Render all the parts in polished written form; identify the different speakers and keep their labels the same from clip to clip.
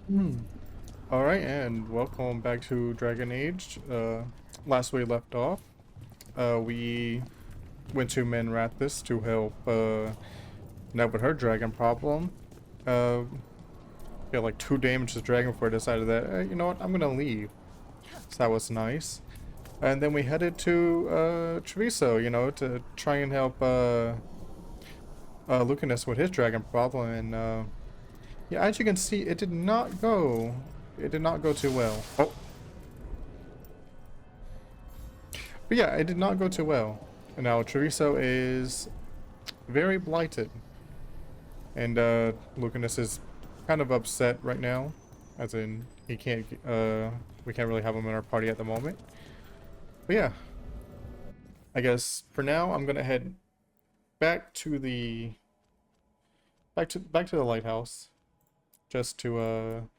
Speaker 1: Hmm. Alright, and welcome back to Dragon Age. Last we left off, we went to Manrathis to help Ned with her dragon problem. Uh, got like 2 damage to the dragon before I decided that, you know what, I'm gonna leave. So that was nice. And then we headed to Treviso, you know, to try and help Lucanus with his dragon problem. And yeah, as you can see, it did not go too well. Oh. But yeah, it did not go too well. And now Treviso is very blighted. And Lucanus is kind of upset right now. As in, we can't really have him in our party at the moment. But yeah. I guess for now I'm gonna head back to the back to the lighthouse. Just to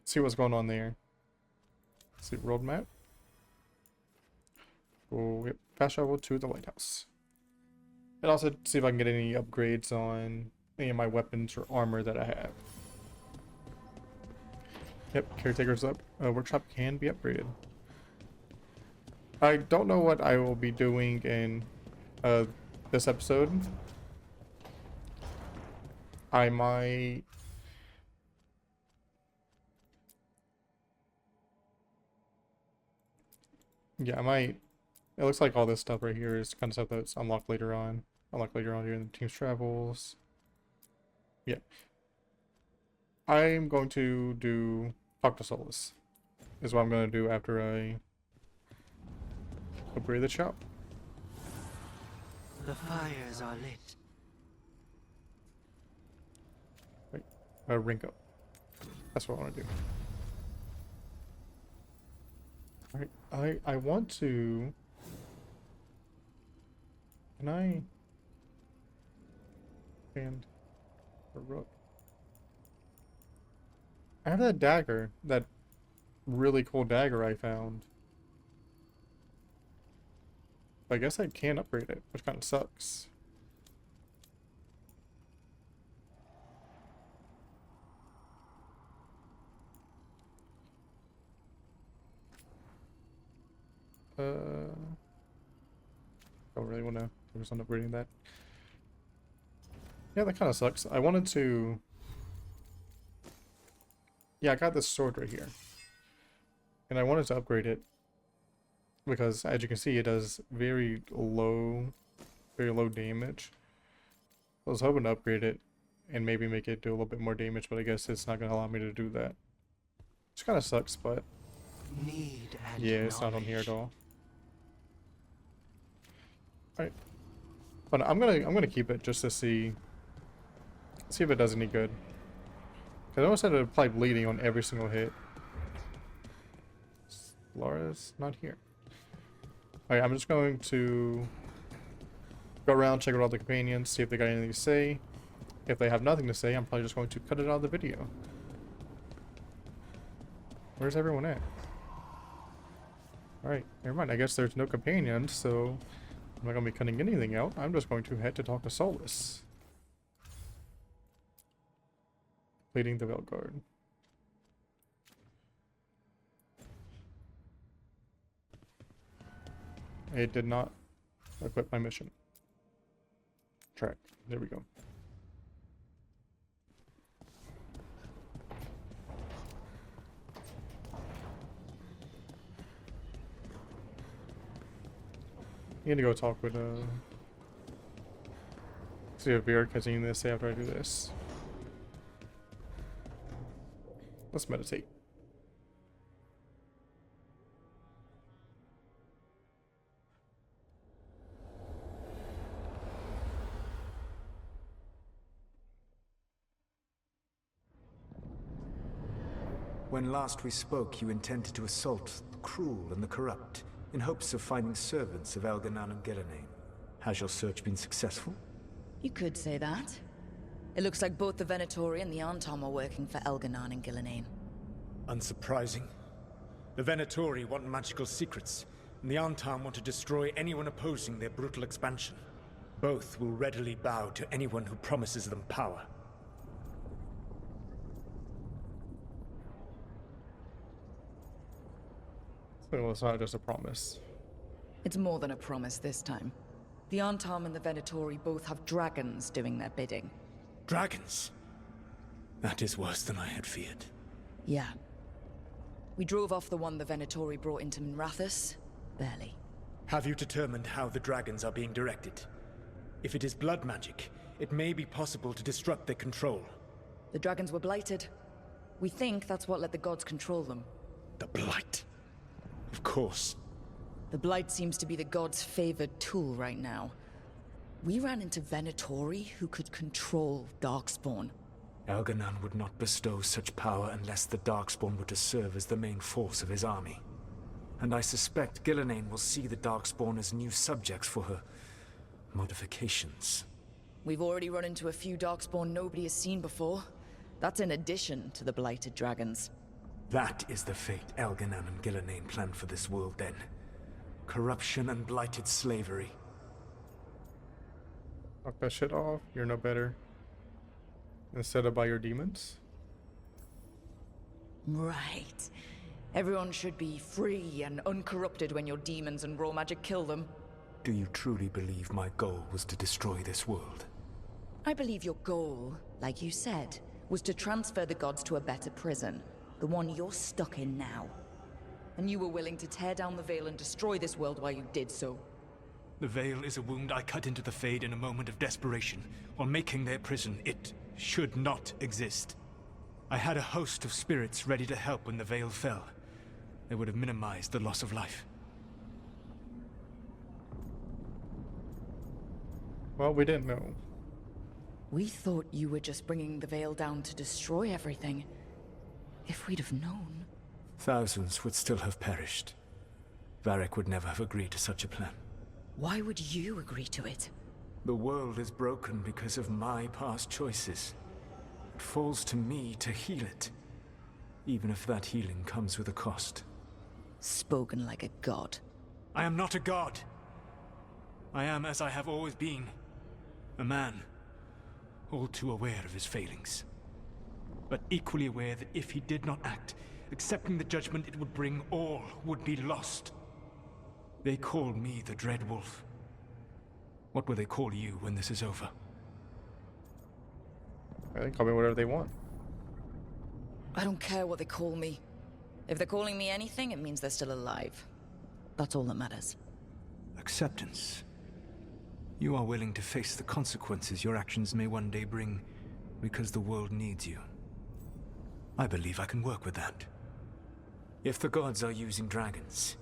Speaker 1: see what's going on there. See roadmap. Go fast travel to the lighthouse. And also see if I can get any upgrades on any of my weapons or armor that I have. Yep, caretaker's up. Workshop can be upgraded. I don't know what I will be doing in this episode. I might... Yeah, I might... It looks like all this stuff right here is kind of stuff that's unlocked later on. Unlocked later on during the team's travels. Yeah. I'm going to do talk to Solus. Is what I'm going to do after I upgrade the shop.
Speaker 2: The fires are lit.
Speaker 1: Wait, rank up. That's what I want to do. Alright, I want to... Can I... And... A rook. I have that dagger. That really cool dagger I found. But I guess I can't upgrade it, which kind of sucks. Don't really want to focus on upgrading that. Yeah, that kind of sucks. I wanted to... Yeah, I got this sword right here. And I wanted to upgrade it. Because, as you can see, it does very low damage. I was hoping to upgrade it and maybe make it do a little bit more damage, but I guess it's not going to allow me to do that. Which kind of sucks, but... Yeah, it's not on here at all. Alright. But I'm gonna keep it just to see if it does any good. Cause I almost had to apply bleeding on every single hit. Laura's not here. Alright, I'm just going to go around, check out all the companions, see if they got anything to say. If they have nothing to say, I'm probably just going to cut it out of the video. Where's everyone at? Alright, never mind. I guess there's no companions, so I'm not going to be cutting anything out. I'm just going to head to talk to Solus. Leading the Veilguard. It did not equip my mission. Track. There we go. You need to go talk with see if Veilguard has anything to say after I do this. Let's meditate.
Speaker 3: When last we spoke, you intended to assault the cruel and the corrupt, in hopes of finding servants of Elganan and Gillenane. Has your search been successful?
Speaker 4: You could say that. It looks like both the Venatori and the Antom are working for Elganan and Gillenane.
Speaker 5: Unsurprising. The Venatori want magical secrets, and the Antom want to destroy anyone opposing their brutal expansion. Both will readily bow to anyone who promises them power.
Speaker 1: So it's not just a promise.
Speaker 4: It's more than a promise this time. The Antam and the Venatori both have dragons doing their bidding.
Speaker 5: Dragons? That is worse than I had feared.
Speaker 4: Yeah. We drove off the one the Venatori brought into Minrathous. Barely.
Speaker 5: Have you determined how the dragons are being directed? If it is blood magic, it may be possible to disrupt their control.
Speaker 4: The dragons were blighted. We think that's what let the gods control them.
Speaker 5: The Blight. Of course.
Speaker 4: The Blight seems to be the gods' favored tool right now. We ran into Venatori who could control Darkspawn.
Speaker 3: Elganon would not bestow such power unless the Darkspawn were to serve as the main force of his army. And I suspect Gillenane will see the Darkspawn as new subjects for her modifications.
Speaker 4: We've already run into a few Darkspawn nobody has seen before. That's in addition to the blighted dragons.
Speaker 3: That is the fate Elganon and Gillenane planned for this world then. Corruption and blighted slavery.
Speaker 1: Knock that shit off. You're no better. Instead of by your demons.
Speaker 4: Right. Everyone should be free and uncorrupted when your demons and raw magic kill them.
Speaker 3: Do you truly believe my goal was to destroy this world?
Speaker 4: I believe your goal, like you said, was to transfer the gods to a better prison. The one you're stuck in now. And you were willing to tear down the Veil and destroy this world while you did so.
Speaker 3: The Veil is a wound I cut into the Fade in a moment of desperation, while making their prison. It should not exist. I had a host of spirits ready to help when the Veil fell. They would have minimized the loss of life.
Speaker 1: Well, we didn't know.
Speaker 4: We thought you were just bringing the Veil down to destroy everything. If we'd have known...
Speaker 3: Thousands would still have perished. Varric would never have agreed to such a plan.
Speaker 4: Why would you agree to it?
Speaker 3: The world is broken because of my past choices. It falls to me to heal it. Even if that healing comes with a cost.
Speaker 4: Spoken like a god.
Speaker 3: I am not a god. I am as I have always been. A man. All too aware of his failings. But equally aware that if he did not act, accepting the judgment it would bring, all would be lost. They call me the Dread Wolf. What will they call you when this is over?
Speaker 1: They call me whatever they want.
Speaker 4: I don't care what they call me. If they're calling me anything, it means they're still alive. That's all that matters.
Speaker 3: Acceptance. You are willing to face the consequences your actions may one day bring because the world needs you. I believe I can work with that. If the gods are using dragons,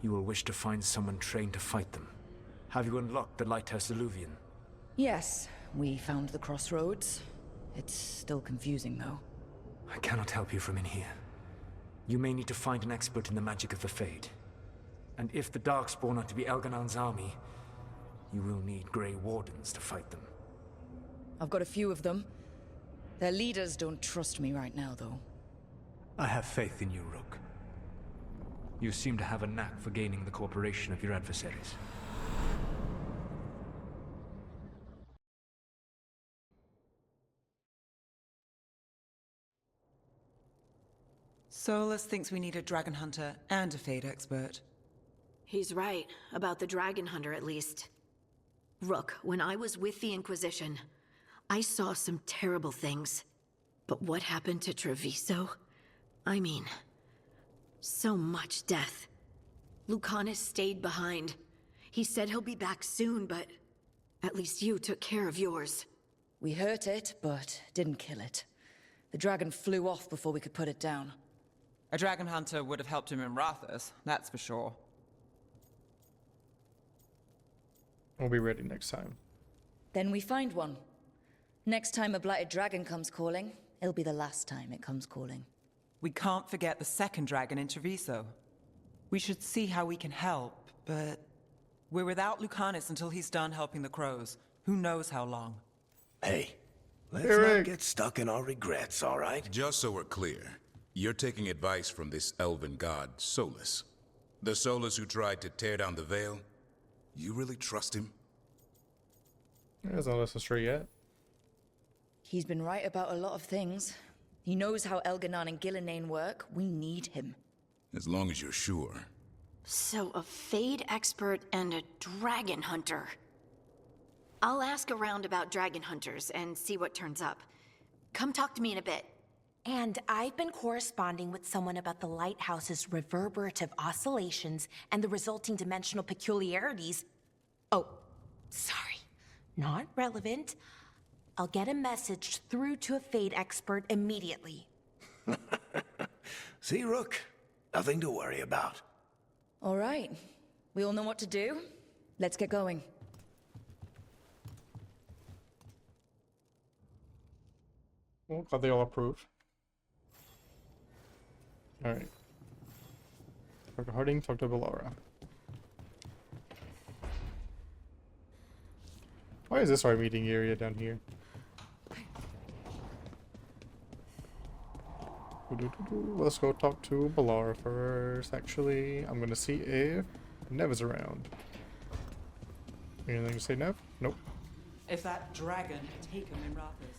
Speaker 3: you will wish to find someone trained to fight them. Have you unlocked the Lighthouse Illuvian?
Speaker 4: Yes, we found the crossroads. It's still confusing, though.
Speaker 3: I cannot help you from in here. You may need to find an expert in the magic of the Fade. And if the Darkspawn are to be Elganon's army, you will need Grey Wardens to fight them.
Speaker 4: I've got a few of them. Their leaders don't trust me right now, though.
Speaker 3: I have faith in you, Rook. You seem to have a knack for gaining the cooperation of your adversaries.
Speaker 2: Solus thinks we need a dragon hunter and a Fade expert.
Speaker 6: He's right, about the dragon hunter at least. Rook, when I was with the Inquisition, I saw some terrible things. But what happened to Treviso? I mean, so much death. Lucanus stayed behind. He said he'll be back soon, but at least you took care of yours.
Speaker 4: We hurt it, but didn't kill it. The dragon flew off before we could put it down.
Speaker 2: A dragon hunter would have helped him in Rathus, that's for sure.
Speaker 1: We'll be ready next time.
Speaker 4: Then we find one. Next time a blighted dragon comes calling, it'll be the last time it comes calling.
Speaker 2: We can't forget the second dragon in Treviso. We should see how we can help, but we're without Lucanus until he's done helping the crows. Who knows how long?
Speaker 7: Hey, let's
Speaker 1: Eric.
Speaker 7: not get stuck in our regrets, all right?
Speaker 8: Just so we're clear, you're taking advice from this elven god, Solus. The Solus who tried to tear down the Veil? You really trust him?
Speaker 1: He hasn't led us astray yet.
Speaker 4: He's been right about a lot of things. He knows how Elganon and Gillenane work. We need him.
Speaker 8: As long as you're sure.
Speaker 6: So a Fade expert and a dragon hunter. I'll ask around about dragon hunters and see what turns up. Come talk to me in a bit.
Speaker 9: And I've been corresponding with someone about the lighthouse's reverberative oscillations and the resulting dimensional peculiarities. Oh, sorry. Not relevant. I'll get a message through to a Fade expert immediately.
Speaker 7: See, Rook? Nothing to worry about.
Speaker 4: All right. We all know what to do. Let's get going.
Speaker 1: Well, glad they all approve. Alright. Talk to Harding, talk to Bellara. Why is this our meeting area down here? Let's go talk to Bellara first. Actually, I'm gonna see if Nev is around. Anything to say, Nev? Nope.
Speaker 2: If that dragon had taken Minrathis.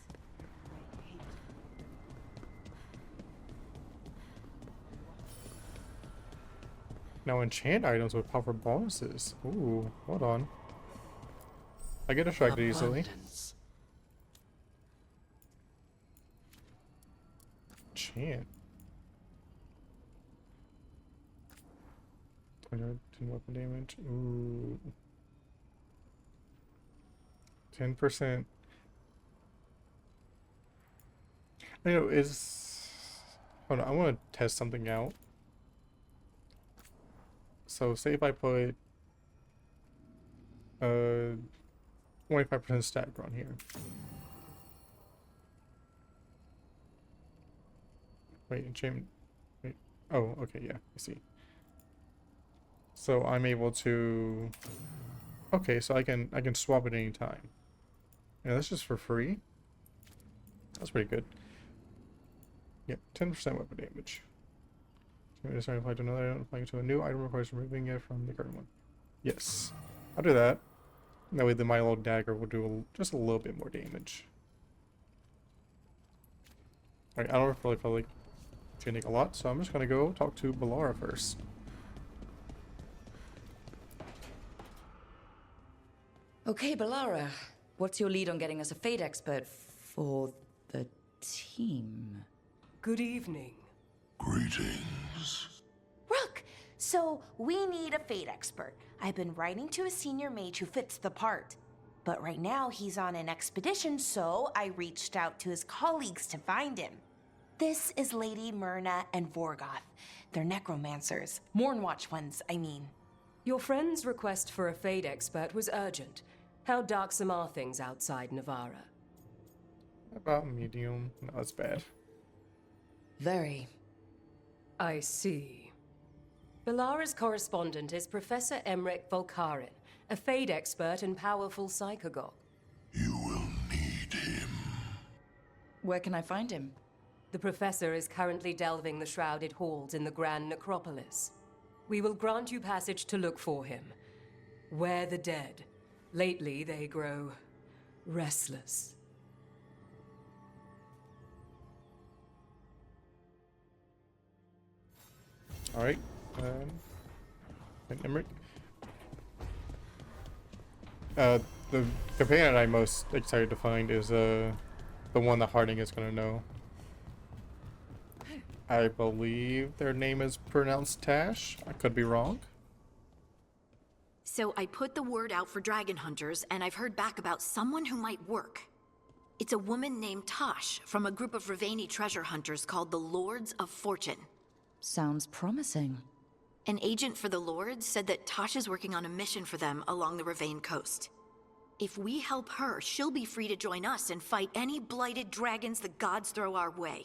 Speaker 1: Now enchant items with powerful bonuses. Ooh, hold on. I get distracted easily. Enchant. 10 weapon damage. Ooh. 10%. I know, is... Hold on, I want to test something out. So, say if I put 25% stack on here. Wait, enchantment. Wait. Oh, okay, yeah, I see. So I'm able to. Okay, so I can swap at any time. Yeah, that's just for free. That's pretty good. Yeah, 10% weapon damage. It's not applied to another item, applying to a new item requires removing it from the current one. Yes, I'll do that. That way the Milo dagger will do just a little bit more damage. Alright, I don't really feel like it's gonna take a lot, so I'm just gonna go talk to Bellara first.
Speaker 4: Okay, Bellara. What's your lead on getting us a Fade expert for the team?
Speaker 10: Good evening.
Speaker 7: Greetings.
Speaker 9: Rook, so we need a Fade expert. I've been writing to a senior mage who fits the part. But right now he's on an expedition, so I reached out to his colleagues to find him. This is Lady Myrna and Vorgoth. They're necromancers. Mornwatch ones, I mean.
Speaker 10: Your friend's request for a Fade expert was urgent. How darksome are things outside Navarra?
Speaker 1: About medium. No, that's bad.
Speaker 4: Very.
Speaker 10: I see. Bellara's correspondent is Professor Emmerich Volkarin, a Fade expert and powerful psychagogue.
Speaker 7: You will need him.
Speaker 4: Where can I find him?
Speaker 10: The professor is currently delving the shrouded halls in the Grand Necropolis. We will grant you passage to look for him. Where the dead. Lately, they grow restless.
Speaker 1: Alright. And Emmerich. The companion I'm most excited to find is the one that Harding is gonna know. I believe their name is pronounced Taash. I could be wrong.
Speaker 6: So I put the word out for dragon hunters, and I've heard back about someone who might work. It's a woman named Taash from a group of Ravani treasure hunters called the Lords of Fortune.
Speaker 4: Sounds promising.
Speaker 6: An agent for the Lords said that Taash is working on a mission for them along the Ravane coast. If we help her, she'll be free to join us and fight any blighted dragons the gods throw our way.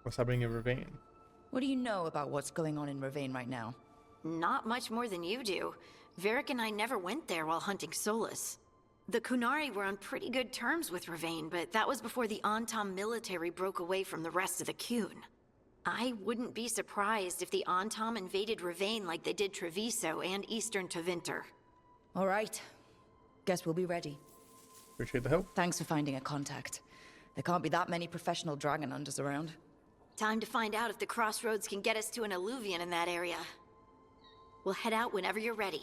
Speaker 1: What's happening in Ravane?
Speaker 4: What do you know about what's going on in Ravane right now?
Speaker 6: Not much more than you do. Varric and I never went there while hunting Solus. The Kunari were on pretty good terms with Ravane, but that was before the Antam military broke away from the rest of the Qun. I wouldn't be surprised if the Antam invaded Ravane like they did Treviso and Eastern Tevinter.
Speaker 4: All right. Guess we'll be ready.
Speaker 1: Appreciate the help.
Speaker 4: Thanks for finding a contact. There can't be that many professional dragon hunters around.
Speaker 6: Time to find out if the crossroads can get us to an alluvion in that area. We'll head out whenever you're ready.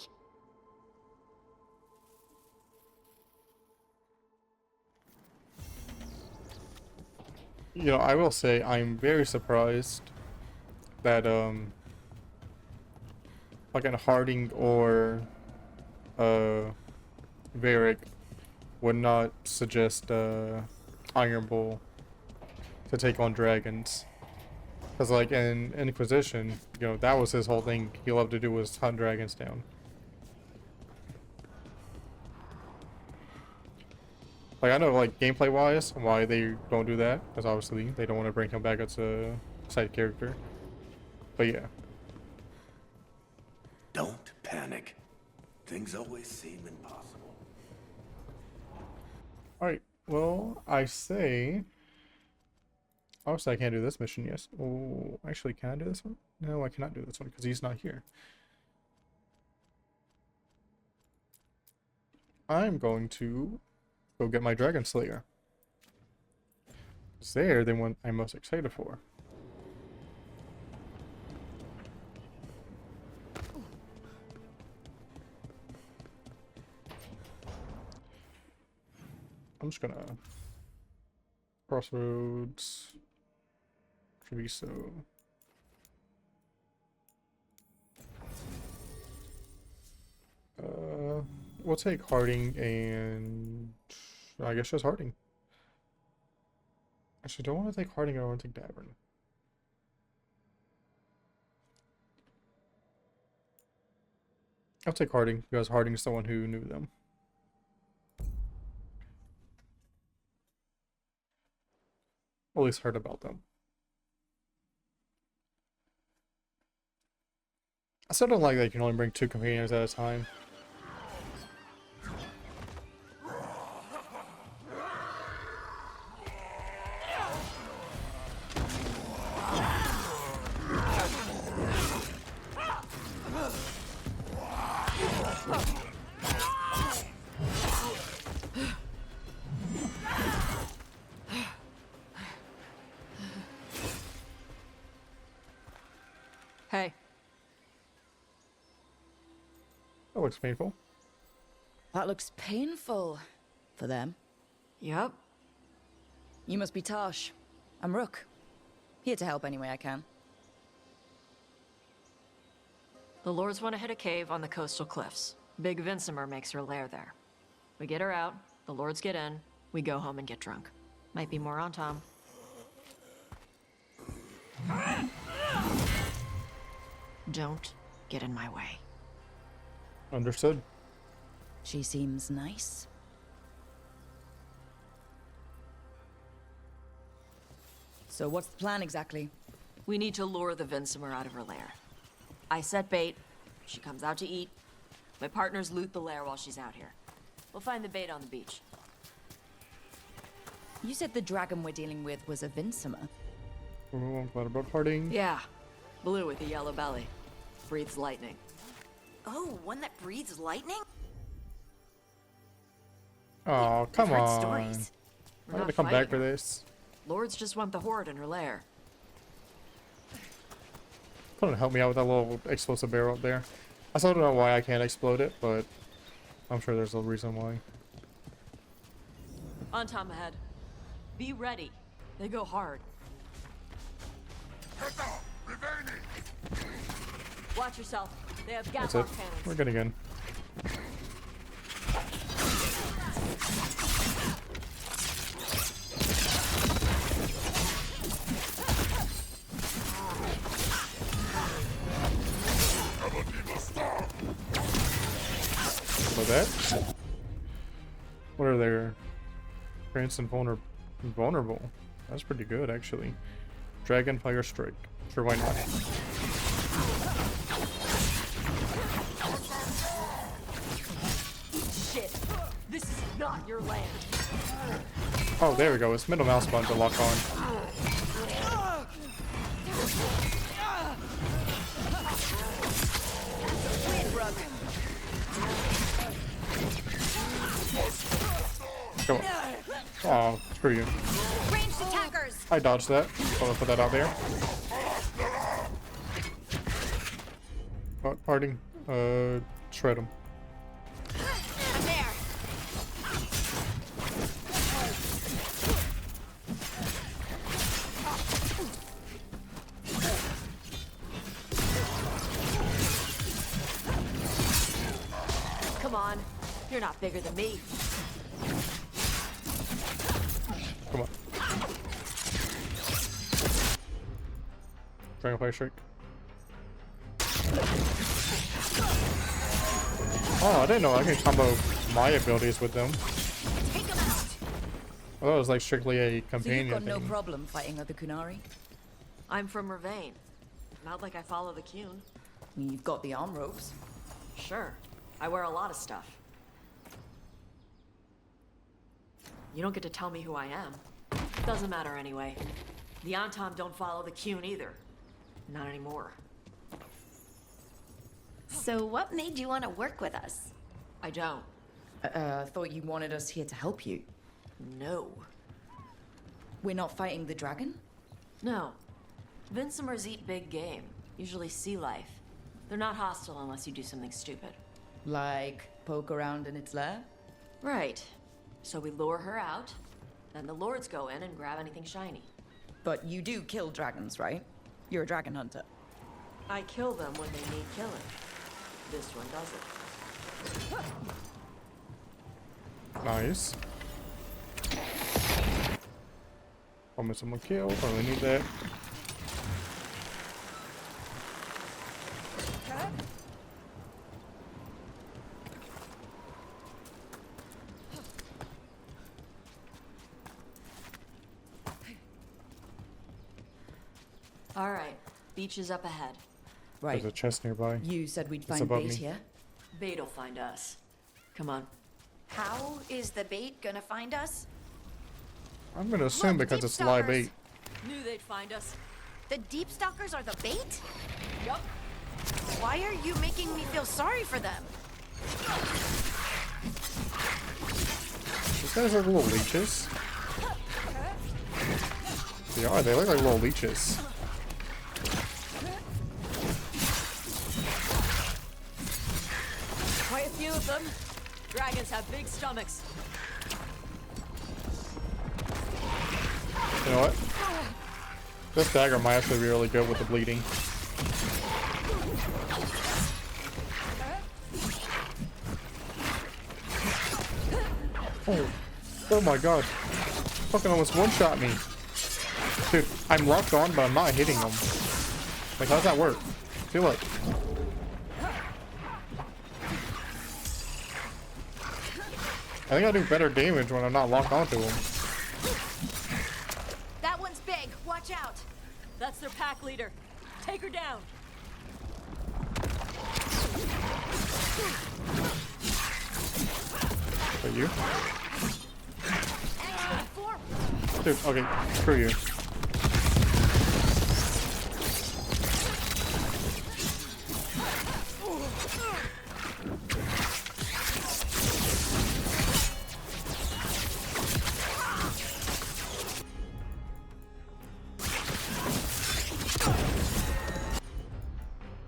Speaker 1: You know, I will say I'm very surprised that fucking Harding or Varric would not suggest Iron Bull to take on dragons. Because like in Inquisition, you know, that was his whole thing. He loved to do was hunt dragons down. Like, I know, like, gameplay-wise, why they don't do that. Because obviously, they don't want to bring him back as a side character. But yeah.
Speaker 7: Don't panic. Things always seem impossible.
Speaker 1: Alright, well, I say... Obviously, I can't do this mission, yes. Oh, actually, can I do this one? No, I cannot do this one, because he's not here. I'm going to go get my Dragon Slayer. It's there, the one I'm most excited for. I'm just gonna... Crossroads... Treviso... we'll take Harding and... I guess just Harding. Actually, don't want to take Harding, I want to take Davern. I'll take Harding, because Harding's the one who knew them. At least heard about them. I still don't like that you can only bring 2 companions at a time.
Speaker 4: Hey.
Speaker 1: That looks painful.
Speaker 4: That looks painful. For them.
Speaker 11: Yup.
Speaker 4: You must be Taash. I'm Rook. Here to help any way I can.
Speaker 11: The Lords want to hit a cave on the coastal cliffs. Big Vincimer makes her lair there. We get her out, the Lords get in, we go home and get drunk. Might be more on Tom. Don't get in my way.
Speaker 1: Understood.
Speaker 4: She seems nice. So what's the plan exactly?
Speaker 11: We need to lure the Vincimer out of her lair. I set bait, she comes out to eat. My partners loot the lair while she's out here. We'll find the bait on the beach.
Speaker 4: You said the dragon we're dealing with was a Vincimer.
Speaker 1: Oh, I'm glad about Harding.
Speaker 11: Yeah, blue with a yellow belly. Breathes lightning.
Speaker 6: Oh, one that breathes lightning?
Speaker 1: Oh, come
Speaker 6: I've heard
Speaker 1: on.
Speaker 6: stories.
Speaker 11: We're
Speaker 1: I'm
Speaker 11: not
Speaker 1: gonna come back
Speaker 11: fighting
Speaker 1: for
Speaker 11: her.
Speaker 1: this.
Speaker 11: Lords just want the horde in her lair.
Speaker 1: Couldn't help me out with that little explosive barrel up there. I still don't know why I can't explode it, but I'm sure there's a reason why.
Speaker 11: On Tom ahead. Be ready. They go hard. Watch yourself. They have
Speaker 1: That's
Speaker 11: gas
Speaker 1: it.
Speaker 11: cannons.
Speaker 1: We're getting in. So that? What are their strengths and vulnerable? That's pretty good, actually. Dragon Fire Strike. Sure, why not?
Speaker 11: Shit. This is not your land.
Speaker 1: Oh, there we go. It's middle mouse button to lock on. Come on. Oh, screw you.
Speaker 6: Ranged attackers!
Speaker 1: I dodged that. I'll put that out there. Parting. Shred him.
Speaker 6: I'm there.
Speaker 11: Come on. You're not bigger than me.
Speaker 1: Come on. Dragonfly Strike. Oh, I didn't know I could combo my abilities with them.
Speaker 4: Take him out.
Speaker 1: I thought it was like strictly a
Speaker 4: So
Speaker 1: companion
Speaker 4: you've got no
Speaker 1: thing.
Speaker 4: problem fighting other Kunari?
Speaker 11: I'm from Ravane. Not like I follow the Qun.
Speaker 4: I mean, you've got the arm ropes.
Speaker 11: Sure. I wear a lot of stuff. You don't get to tell me who I am. Doesn't matter anyway. The Antam don't follow the Qun either. Not anymore.
Speaker 6: So what made you want to work with us?
Speaker 11: I don't.
Speaker 4: Thought you wanted us here to help you.
Speaker 11: No.
Speaker 4: We're not fighting the dragon?
Speaker 11: No. Vincimers eat big game. Usually sea life. They're not hostile unless you do something stupid.
Speaker 4: Like, poke around in its lair?
Speaker 11: Right. So we lure her out, then the lords go in and grab anything shiny.
Speaker 4: But you do kill dragons, right? You're a dragon hunter.
Speaker 11: I kill them when they need killing. This one doesn't.
Speaker 1: Nice. Almost someone killed. I really need that.
Speaker 11: All right. Beach is up ahead.
Speaker 4: Right.
Speaker 1: There's a chest nearby.
Speaker 4: You said we'd
Speaker 1: It's
Speaker 4: find
Speaker 1: above
Speaker 4: bait
Speaker 1: me.
Speaker 4: here?
Speaker 11: Bait'll find us. Come on.
Speaker 6: How is the bait gonna find us?
Speaker 1: I'm gonna assume
Speaker 6: Look,
Speaker 1: because
Speaker 6: deep
Speaker 1: it's live
Speaker 6: stalkers.
Speaker 1: bait.
Speaker 11: Knew they'd find us.
Speaker 6: The deep stalkers are the bait?
Speaker 11: Yup.
Speaker 6: Why are you making me feel sorry for them?
Speaker 1: These guys are little leeches. They are. They look like little leeches.
Speaker 11: Quite a few of them. Dragons have big stomachs.
Speaker 1: You know what? This dagger might actually be really good with the bleeding. Oh my god. Fucking almost one-shot me. Dude, I'm locked on, but I'm not hitting him. Like, how does that work? Feel it. I think I do better damage when I'm not locked onto him.
Speaker 6: That one's big. Watch out.
Speaker 11: That's their pack leader. Take her down.
Speaker 1: Are you?
Speaker 6: Excellent form.
Speaker 1: Dude, okay, screw you.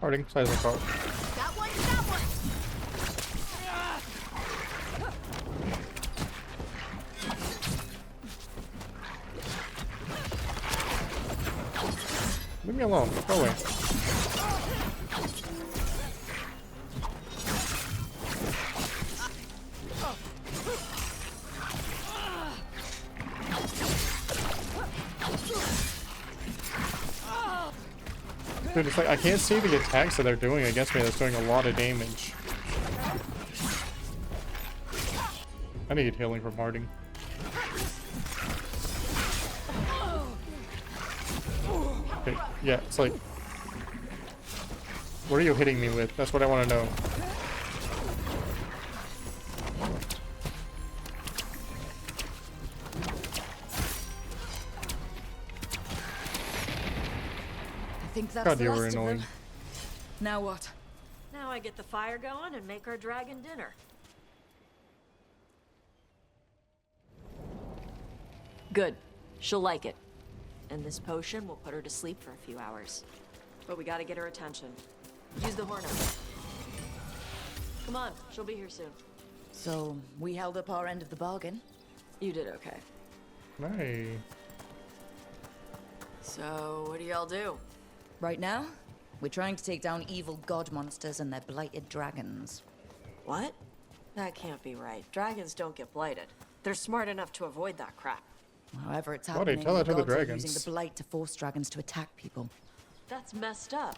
Speaker 1: Harding, size of car.
Speaker 6: That one, that one.
Speaker 1: Leave me alone. Go away. Dude, it's like I can't see the attacks that they're doing against me that's doing a lot of damage. I need healing from Harding. Okay, yeah, it's like... What are you hitting me with? That's what I want to know.
Speaker 4: I think that's
Speaker 1: God,
Speaker 4: the
Speaker 1: you
Speaker 4: last
Speaker 1: were
Speaker 4: of them.
Speaker 1: annoying.
Speaker 4: Now what?
Speaker 11: Now I get the fire going and make our dragon dinner. Good. She'll like it. and this potion will put her to sleep for a few hours. But we gotta get her attention. Use the horn. Come on, she'll be here soon.
Speaker 4: So, we held up our end of the bargain.
Speaker 11: You did okay.
Speaker 1: Hey.
Speaker 11: So, what do y'all do?
Speaker 4: Right now, we're trying to take down evil god monsters and their blighted dragons.
Speaker 11: What? That can't be right. Dragons don't get blighted. They're smart enough to avoid that crap.
Speaker 4: However it's
Speaker 1: Why do you
Speaker 4: happening,
Speaker 1: tell that to the
Speaker 4: gods are
Speaker 1: dragons?
Speaker 4: using the blight to force dragons to attack people.
Speaker 11: That's messed up.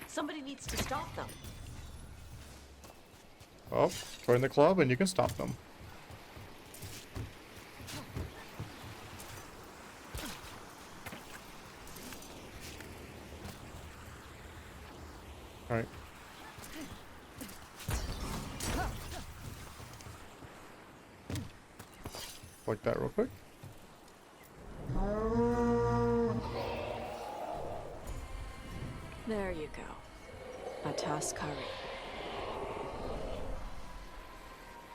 Speaker 11: Somebody needs to stop them.
Speaker 1: Well, join the club and you can stop them. Alright. Like that real quick.
Speaker 11: There you go. A Taash curry.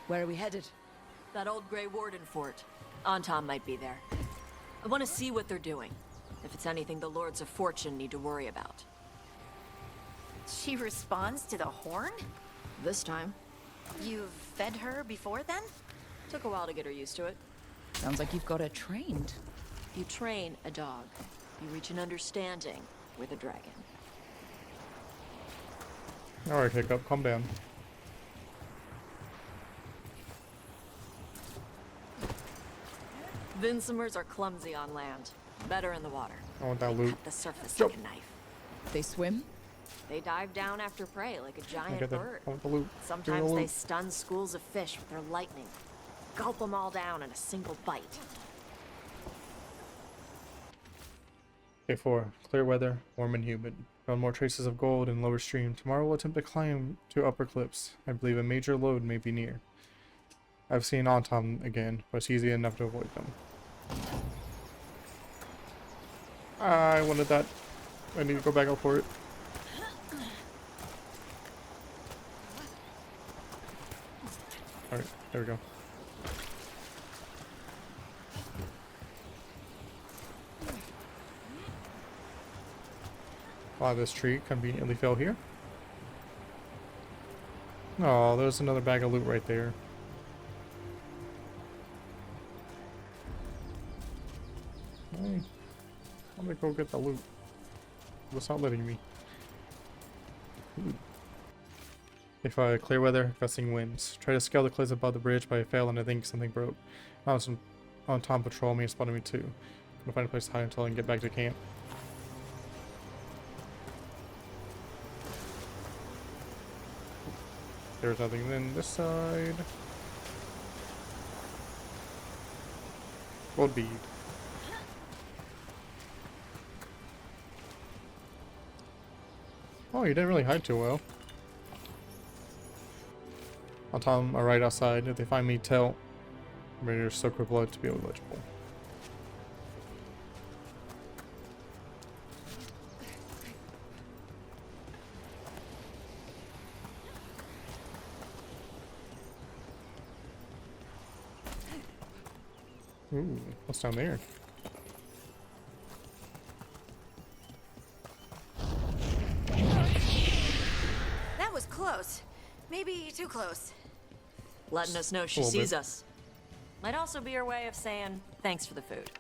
Speaker 4: Where are we headed?
Speaker 11: That old Grey Warden fort. Anton might be there. I want to see what they're doing. If it's anything the Lords of Fortune need to worry about.
Speaker 6: She responds to the horn?
Speaker 11: This time.
Speaker 6: You've fed her before then?
Speaker 11: Took a while to get her used to it.
Speaker 4: Sounds like you've got her trained.
Speaker 11: You train a dog. You reach an understanding with a dragon.
Speaker 1: Alright, Hiccup, calm down.
Speaker 11: Vincimers are clumsy on land. Better in the water.
Speaker 1: I want that loot.
Speaker 11: Cut the surface
Speaker 1: Jump.
Speaker 11: like a knife.
Speaker 4: They swim?
Speaker 11: They dive down after prey like a
Speaker 1: I
Speaker 11: giant
Speaker 1: get the,
Speaker 11: bird.
Speaker 1: I want the loot. Give me the
Speaker 11: Sometimes they
Speaker 1: loot.
Speaker 11: stun schools of fish with their lightning. Gulp them all down in a single bite.
Speaker 1: Day 4. Clear weather, warm and humid. Found more traces of gold in lower stream. Tomorrow we'll attempt to climb to upper cliffs. I believe a major load may be near. I've seen Anton again, but it's easy enough to avoid them. I wanted that. I need to go back up for it. Alright, there we go. Wow, this tree conveniently fell here. Oh, there's another bag of loot right there. Hey, I'm gonna go get the loot. It's not letting me. Ooh. If clear weather, gusting winds. Try to scale the cliffs above the bridge, but I fail and I think something broke. On Tom patrol me and spotted me too. I'm gonna find a place to hide until I can get back to camp. There's nothing in this side. Gold bead. Oh, you didn't really hide too well. I'll tell them I'm right outside. If they find me, tell. Ready to soak with blood to be illegible. Ooh, what's down there?
Speaker 6: That was close. Maybe too close.
Speaker 11: Letting us know she
Speaker 1: A little
Speaker 11: sees
Speaker 1: bit.
Speaker 11: us. Might also be her way of saying thanks for the food.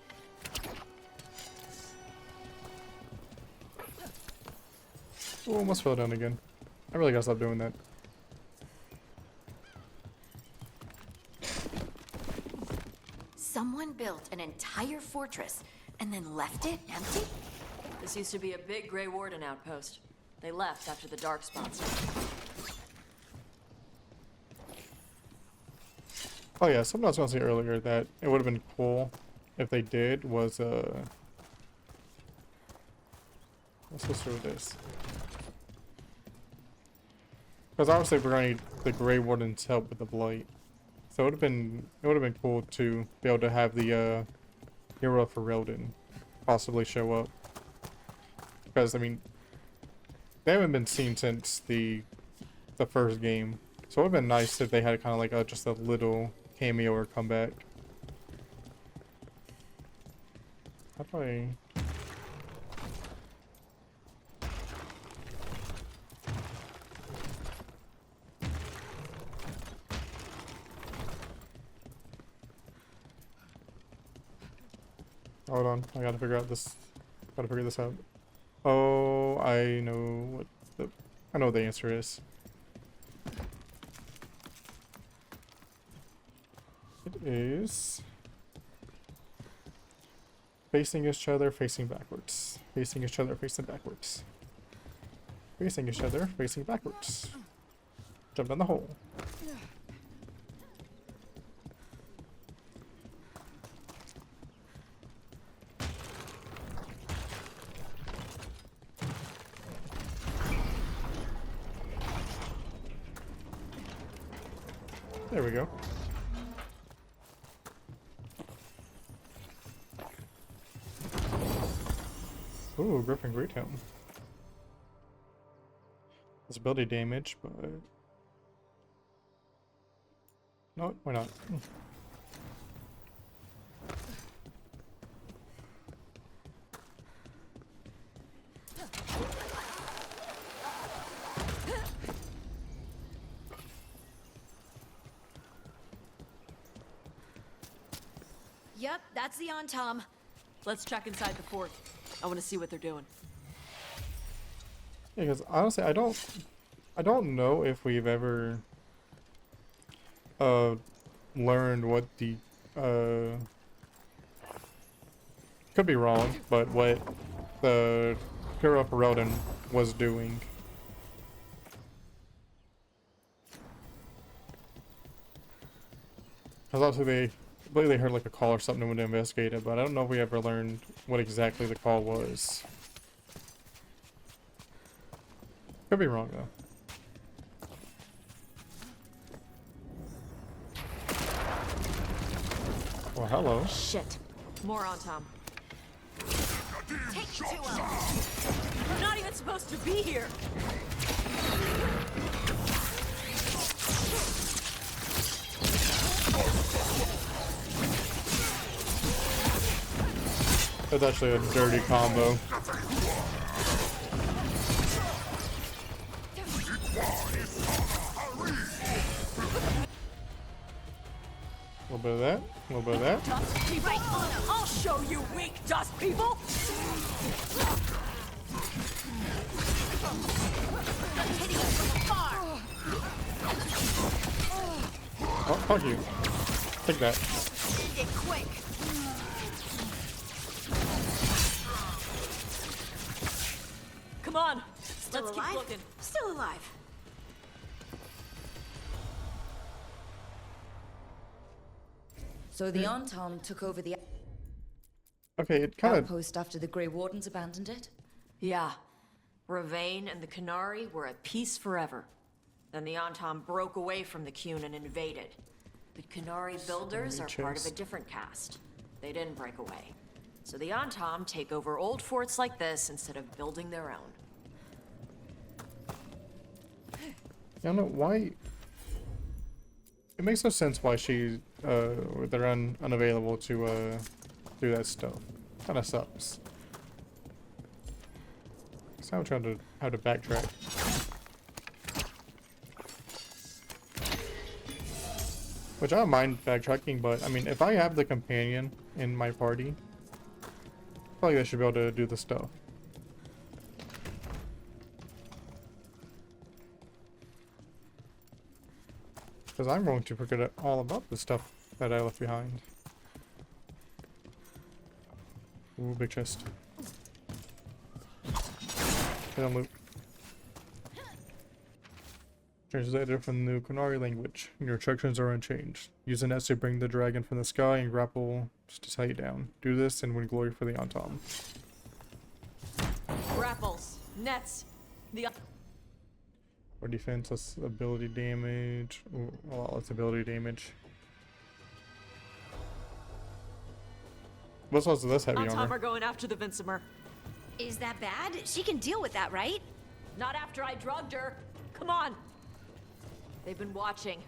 Speaker 1: Oh, almost fell down again. I really gotta stop doing that.
Speaker 6: Someone built an entire fortress and then left it empty?
Speaker 11: This used to be a big Grey Warden outpost. They left after the Darkspawn.
Speaker 1: Oh yeah, something I was gonna say earlier that it would have been cool if they did was let's go through this. Because obviously we're gonna need the Grey Warden's help with the blight. So it would have been cool to be able to have the hero for Reldon possibly show up. Because I mean they haven't been seen since the first game. So it would have been nice if they had kind of like just a little cameo or comeback. How do I... Hold on, I gotta figure out this. Gotta figure this out. Oh, I know what the answer is. It is facing each other, facing backwards. Facing each other, facing backwards. Facing each other, facing backwards. Jump down the hole. There we go. Ooh, Griffin Great Helm. It's ability damage, but no, why not?
Speaker 12: Yep, that's the on-tom.
Speaker 11: Let's check inside the fort. I want to see what they're doing.
Speaker 1: Yeah, because honestly, I don't know if we've ever learned what the could be wrong, but what the hero for Relden was doing. Because obviously I believe they heard like a call or something and went to investigate it, but I don't know if we ever learned what exactly the call was. Could be wrong though. Well, hello.
Speaker 11: Shit. More on Tom.
Speaker 12: Take it to him!
Speaker 11: We're not even supposed to be here!
Speaker 1: That's actually a dirty combo. A little bit of that, a little bit of that.
Speaker 11: Dust people! I'll show you weak dust people!
Speaker 12: Hitting us from afar!
Speaker 1: Oh, fuck you. Take that.
Speaker 12: Eat it quick!
Speaker 11: Come on!
Speaker 12: Still
Speaker 11: Let's
Speaker 12: alive?
Speaker 11: keep looking.
Speaker 12: Still alive.
Speaker 4: So the on-tom took over the
Speaker 1: Okay, it kind of.
Speaker 4: outpost after the Grey Wardens abandoned it?
Speaker 11: Yeah. Ravain and the Canary were at peace forever. Then the Antom broke away from the Qun and invaded. The Canary builders are part of a different caste. They didn't break away. So the Antom take over old forts like this instead of building their own.
Speaker 1: I don't know why. It makes no sense why they're unavailable to do that stuff. Kind of sucks. So I'm trying to how to backtrack. Which I don't mind backtracking, but I mean, if I have the companion in my party, I feel like they should be able to do the stuff. Because I'm going to forget all about the stuff that I left behind. Ooh, big chest. Hit on loot. Translated from the Kunari language. Your instructions are unchanged. Use an S to bring the dragon from the sky and grapple just to tie it down. Do this and win glory for the Antom.
Speaker 11: Grapples, nets, the
Speaker 1: Or defense, less ability damage. Ooh, a lot less ability damage. What's also this heavy
Speaker 11: Antom
Speaker 1: armor?
Speaker 11: are going after the Vincimer.
Speaker 12: Is that bad? She can deal with that, right?
Speaker 11: Not after I drugged her. Come on. They've been watching.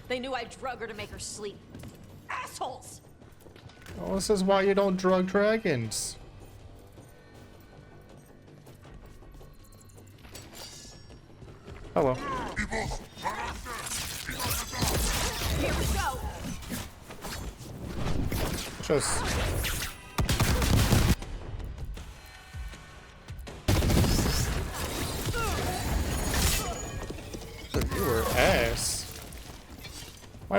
Speaker 11: They knew I drug her to make her sleep. Assholes!
Speaker 1: Oh, this is why you don't drug dragons. Hello.
Speaker 12: Here we go!
Speaker 1: Just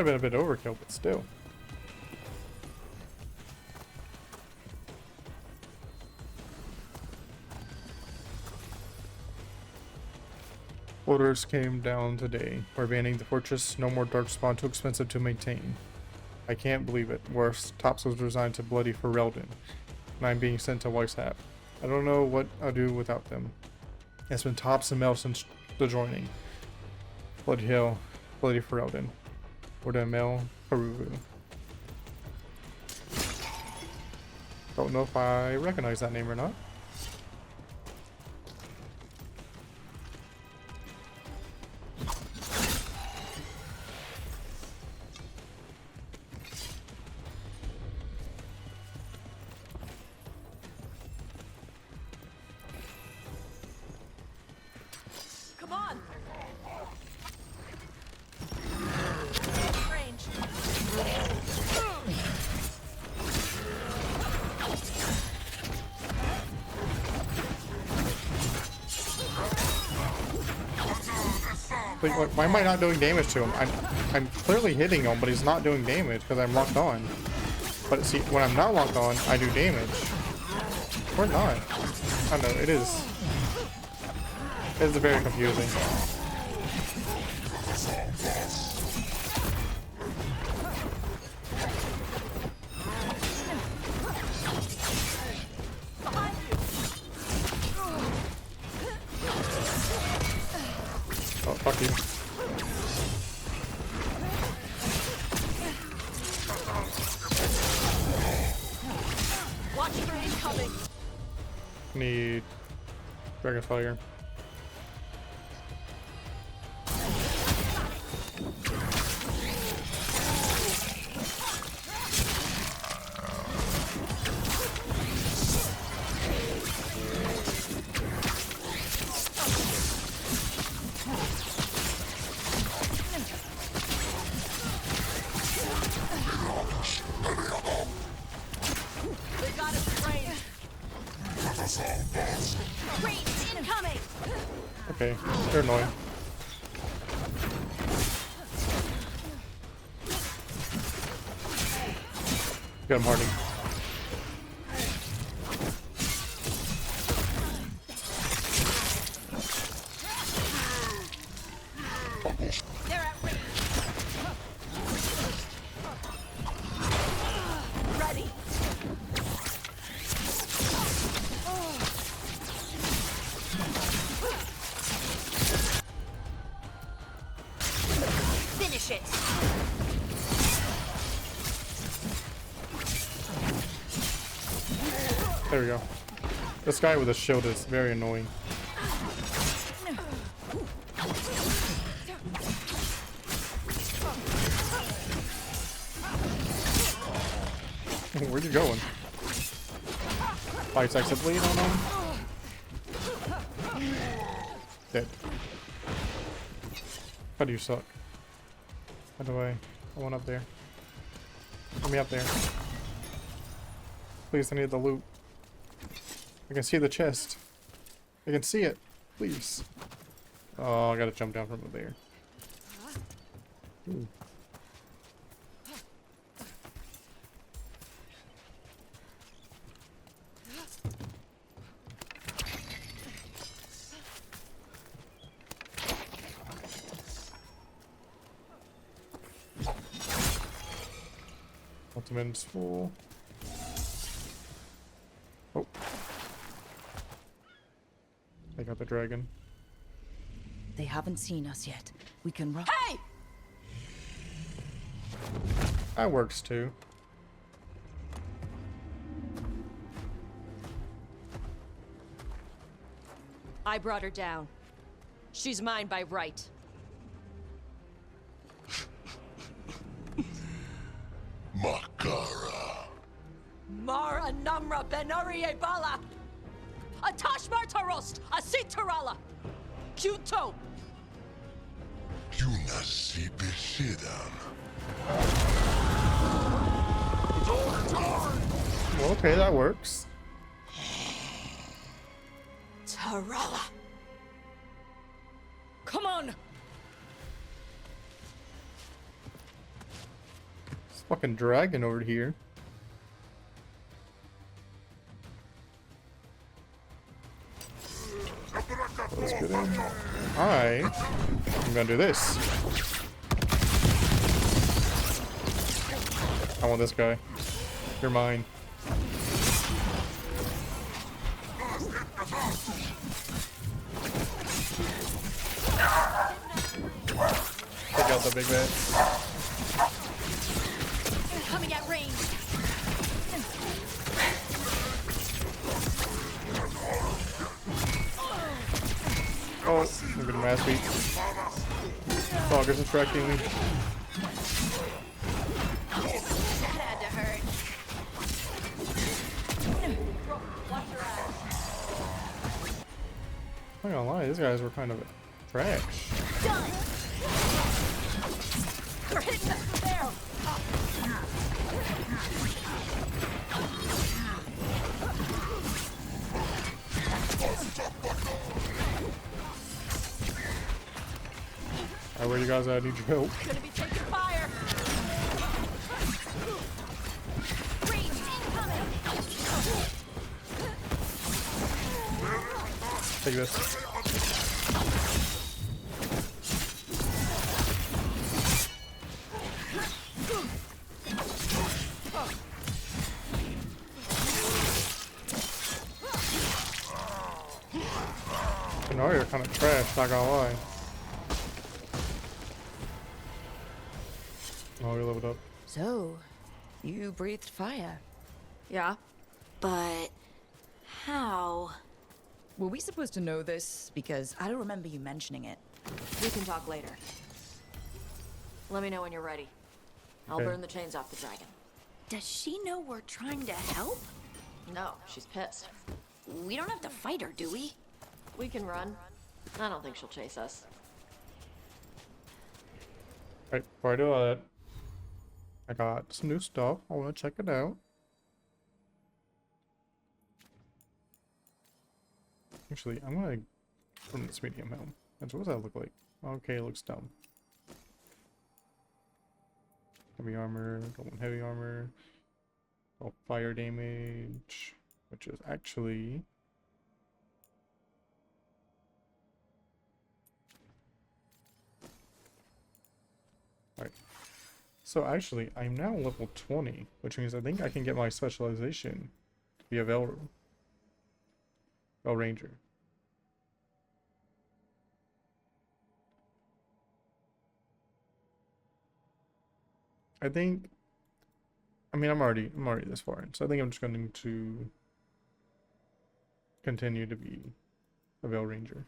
Speaker 1: have been a bit overkill, but still. Orders came down today. We're abandoning the fortress. No more darkspawn, too expensive to maintain. I can't believe it. Worse, Tops was resigned to bloody Ferelden, and I'm being sent to Weishap. I don't know what I'll do without them. It's been Tops and Mel since the joining. Bloody hell, bloody Ferelden. Orda Mel, Peruvu. Don't know if I recognize that name or not.
Speaker 12: Come on! Range.
Speaker 1: Like, why am I not doing damage to him? I'm clearly hitting him, but he's not doing damage because I'm locked on. But see, when I'm not locked on, I do damage. Or not. I don't know, it is. It's very confusing. Oh, fuck you.
Speaker 12: Watch for incoming.
Speaker 1: Need Dragon Fire.
Speaker 12: They got us in range. Range incoming.
Speaker 1: Okay, they're annoying. Get him, Hardy.
Speaker 12: They're at range. Ready. Finish it.
Speaker 1: There we go. This guy with a shield is very annoying. Where'd you going? 5 seconds bleed on him. Dead. How do you suck? How do I want up there? Let me up there. Please, I need the loot. I can see the chest. I can see it. Please. Oh, I gotta jump down from there. Ooh. Ultimate is full. Oh. I got the dragon.
Speaker 4: They haven't seen us yet. We can run.
Speaker 12: Hey!
Speaker 1: That works too.
Speaker 12: I brought her down. She's mine by right.
Speaker 7: Makara.
Speaker 12: Mara Namra Benarie Bala! A Tashmar Tarost! A Sitarala! Kyuto!
Speaker 7: Yunasi Bishidam.
Speaker 1: Well, okay, that works.
Speaker 12: Tarala! Come on!
Speaker 1: Fucking dragon over here. Let's get in. I'm gonna do this. I want this guy. You're mine. Take out the big man.
Speaker 12: Coming at range.
Speaker 1: Oh, I'm getting my ass beat. Dog is distracting me.
Speaker 12: That had to hurt.
Speaker 1: I'm not gonna lie, these guys were kind of trash.
Speaker 12: Done. We're hitting us from there.
Speaker 1: Alright, where you guys at? I need your help.
Speaker 12: Gonna be taking fire. Range incoming.
Speaker 1: Take this. I know you're kind of trash, not gonna lie. Oh, we leveled up.
Speaker 4: So, you breathed fire.
Speaker 6: Yeah. But how?
Speaker 4: Were we supposed to know this? Because I don't remember you mentioning it.
Speaker 11: We can talk later. Let me know when you're ready. I'll
Speaker 1: Okay.
Speaker 11: burn the chains off the dragon.
Speaker 6: Does she know we're trying to help?
Speaker 11: No, she's pissed.
Speaker 6: We don't have to fight her, do we?
Speaker 11: We can run. I don't think she'll chase us.
Speaker 1: Right, before I do all that, I got some new stuff. I want to check it out. Actually, I'm gonna put in this medium helm. And so what does that look like? Okay, it looks dumb. Heavy armor, got one heavy armor. Oh, fire damage, which is actually alright. So actually, I'm now level 20, which means I think I can get my specialization to be a Veil Ranger. I think, I mean, I'm already this far in, so I think I'm just going to continue to be a Veil Ranger.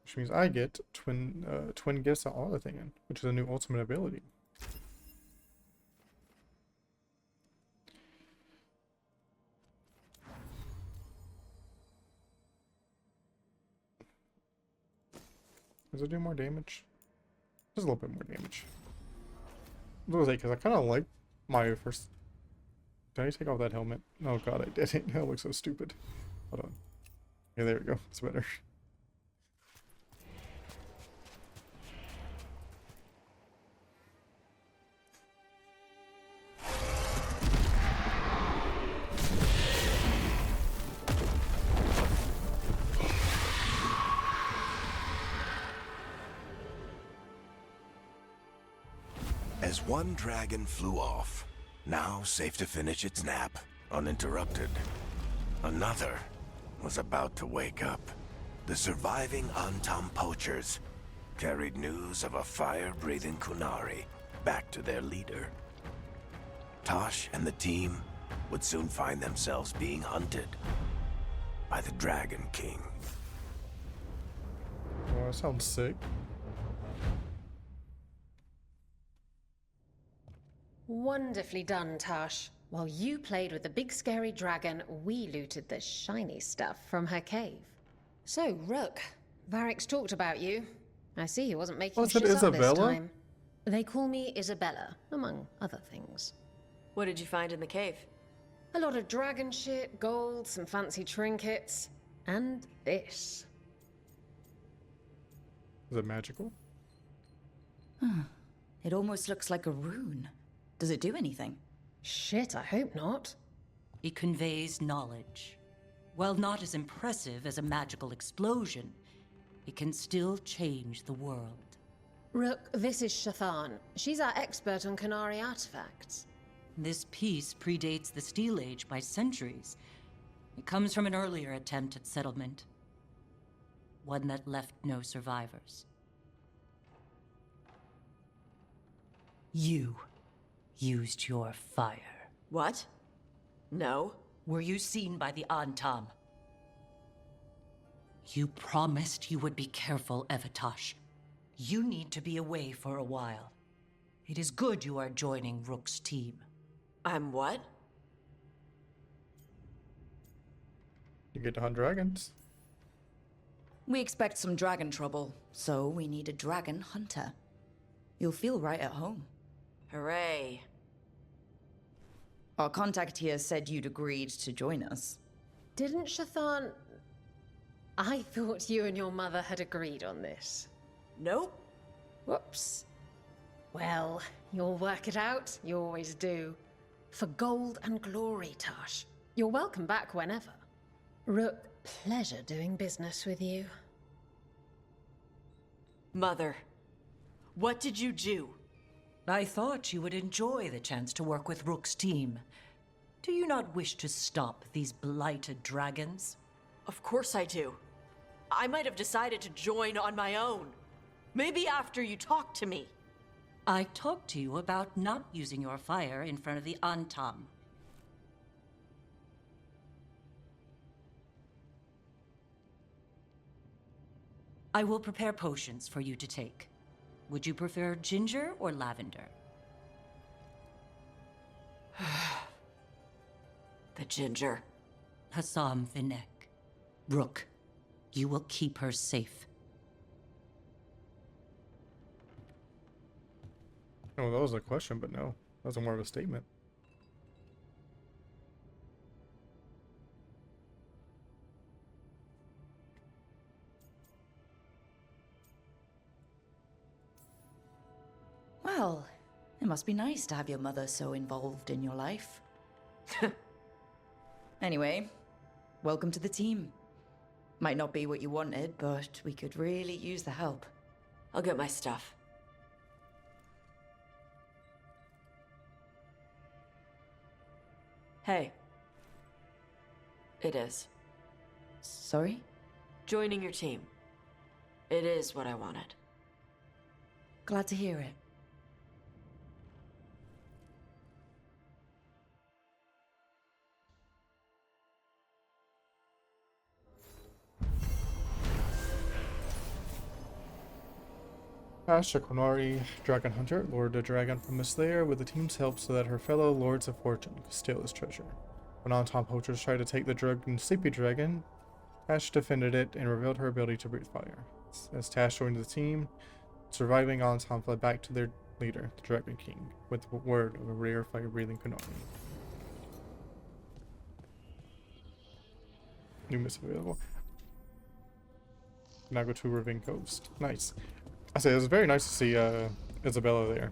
Speaker 1: Which means I get twin gifts at all the thing in, which is a new ultimate ability. Does it do more damage? Just a little bit more damage. What was it? Because I kind of like my first. Did I take off that helmet? Oh god, I didn't. That looks so stupid. Hold on. Yeah, there we go. It's better.
Speaker 7: As one dragon flew off, now safe to finish its nap, uninterrupted, another was about to wake up. The surviving Antam poachers carried news of a fire-breathing Kunari back to their leader. Taash and the team would soon find themselves being hunted by the Dragon King.
Speaker 1: Oh, that sounds sick.
Speaker 13: Wonderfully done, Taash. While you played with the big scary dragon, we looted the shiny stuff from her cave. So, Rook, Varric's talked about you. I see he wasn't making shit up this time. They call me Isabella, among other things.
Speaker 11: What did you find in the cave?
Speaker 13: A lot of dragon shit, gold, some fancy trinkets, and this.
Speaker 1: Is it magical?
Speaker 4: It almost looks like a rune. Does it do anything?
Speaker 13: Shit, I hope not.
Speaker 14: It conveys knowledge. While not as impressive as a magical explosion, it can still change the world.
Speaker 13: Rook, this is Shathan. She's our expert on Qunari artifacts.
Speaker 14: This piece predates the Steel Age by centuries. It comes from an earlier attempt at settlement. One that left no survivors. You used your fire.
Speaker 11: What? No.
Speaker 14: Were you seen by the Antam? You promised you would be careful, Evatash. You need to be away for a while. It is good you are joining Rook's team.
Speaker 11: I'm what?
Speaker 1: You get to hunt dragons.
Speaker 4: We expect some dragon trouble, so we need a dragon hunter. You'll feel right at home.
Speaker 11: Hooray.
Speaker 4: Our contact here said you'd agreed to join us.
Speaker 13: Didn't Shathan... I thought you and your mother had agreed on this.
Speaker 11: Nope.
Speaker 13: Whoops. Well, you'll work it out. You always do. For gold and glory, Taash. You're welcome back whenever. Rook, pleasure doing business with you.
Speaker 11: Mother, what did you do?
Speaker 14: I thought you would enjoy the chance to work with Rook's team. Do you not wish to stop these blighted dragons?
Speaker 11: Of course I do. I might have decided to join on my own. Maybe after you talked to me.
Speaker 14: I talked to you about not using your fire in front of the Antam. I will prepare potions for you to take. Would you prefer ginger or lavender?
Speaker 11: The ginger.
Speaker 14: Hassam Vinek. Rook, you will keep her safe.
Speaker 1: Oh, that was a question, but no. That was more of a statement.
Speaker 4: Well, it must be nice to have your mother so involved in your life. Anyway, welcome to the team. Might not be what you wanted, but we could really use the help.
Speaker 11: I'll get my stuff. Hey. It is.
Speaker 4: Sorry?
Speaker 11: Joining your team. It is what I wanted.
Speaker 4: Glad to hear it.
Speaker 1: Taash, a Qunari dragon hunter, lured a dragon from his lair with the team's help so that her fellow lords of fortune could steal his treasure. When on-top poachers tried to take the dragon sleepy dragon, Taash defended it and revealed her ability to breathe fire. As Taash joined the team, surviving on-top fled back to their leader, the Dragon King, with word of a rare fire-breathing Qunari. New missive available. Now go to Ravine Coast. Nice. I say it was very nice to see Isabella there.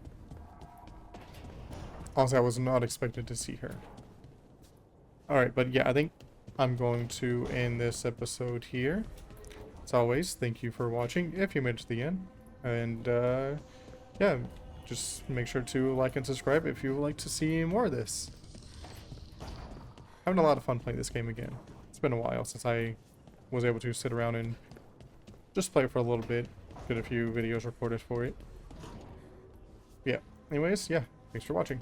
Speaker 1: Honestly, I was not expected to see her. Alright, but yeah, I think I'm going to end this episode here. As always, thank you for watching, if you made it to the end. And, yeah, just make sure to like and subscribe if you would like to see more of this. Having a lot of fun playing this game again. It's been a while since I was able to sit around and just play for a little bit. Get a few videos recorded for it. Yeah. Anyways, yeah. Thanks for watching.